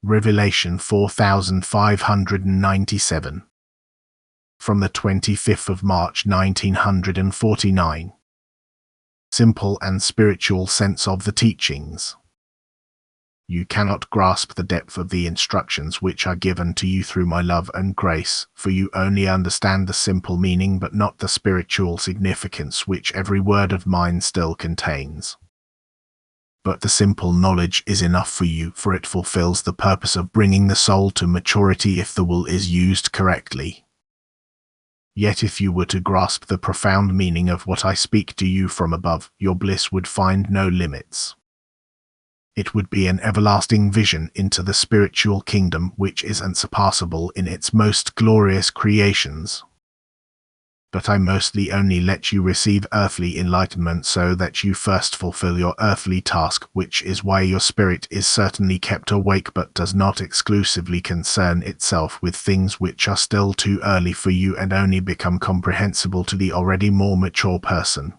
Revelation 4597. From the 25th of March 1949. Simple and spiritual sense of the teachings. You cannot grasp the depth of the instructions which are given to you through my love and grace, for you only understand the simple meaning but not the spiritual significance which every word of mine still contains. But the simple knowledge is enough for you, for it fulfills the purpose of bringing the soul to maturity if the will is used correctly. Yet if you were to grasp the profound meaning of what I speak to you from above, your bliss would find no limits. It would be an everlasting vision into the spiritual kingdom which is unsurpassable in its most glorious creations. But I mostly only let you receive earthly enlightenment so that you first fulfill your earthly task, which is why your spirit is certainly kept awake but does not exclusively concern itself with things which are still too early for you and only become comprehensible to the already more mature person.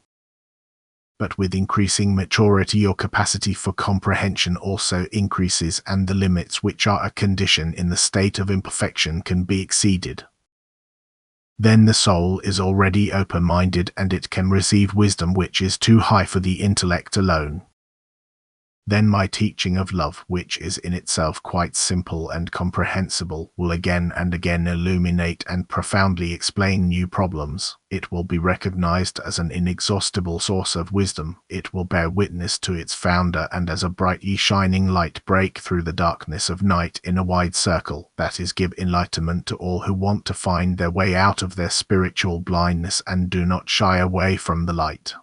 But with increasing maturity your capacity for comprehension also increases, and the limits which are a condition in the state of imperfection can be exceeded. Then the soul is already open-minded and it can receive wisdom which is too high for the intellect alone. Then my teaching of love, which is in itself quite simple and comprehensible, will again and again illuminate and profoundly explain new problems. It will be recognized as an inexhaustible source of wisdom. It will bear witness to its founder and as a brightly shining light break through the darkness of night in a wide circle, that is, give enlightenment to all who want to find their way out of their spiritual blindness and do not shy away from the light.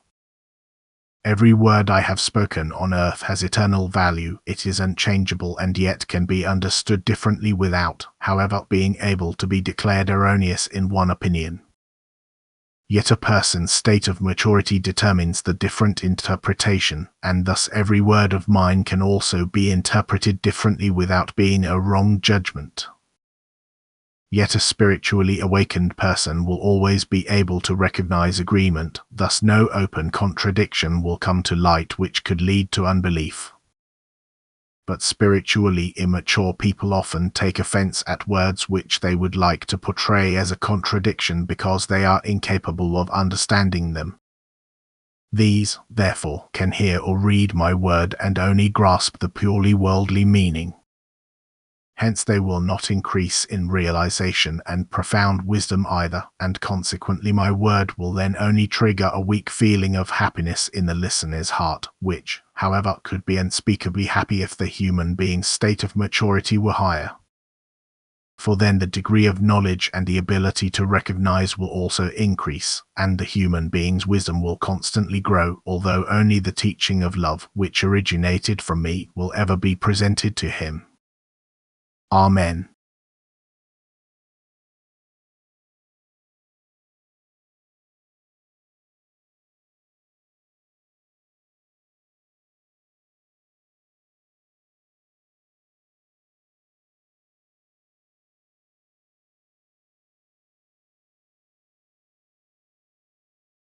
Every word I have spoken on earth has eternal value. It is unchangeable and yet can be understood differently without, however, being able to be declared erroneous in one opinion. Yet a person's state of maturity determines the different interpretation, and thus every word of mine can also be interpreted differently without being a wrong judgment. Yet a spiritually awakened person will always be able to recognize agreement, thus no open contradiction will come to light which could lead to unbelief. But spiritually immature people often take offense at words which they would like to portray as a contradiction because they are incapable of understanding them. These, therefore, can hear or read my word and only grasp the purely worldly meaning. Hence they will not increase in realization and profound wisdom either, and consequently my word will then only trigger a weak feeling of happiness in the listener's heart, which, however, could be unspeakably happy if the human being's state of maturity were higher. For then the degree of knowledge and the ability to recognize will also increase, and the human being's wisdom will constantly grow, although only the teaching of love, which originated from me, will ever be presented to him. Amen.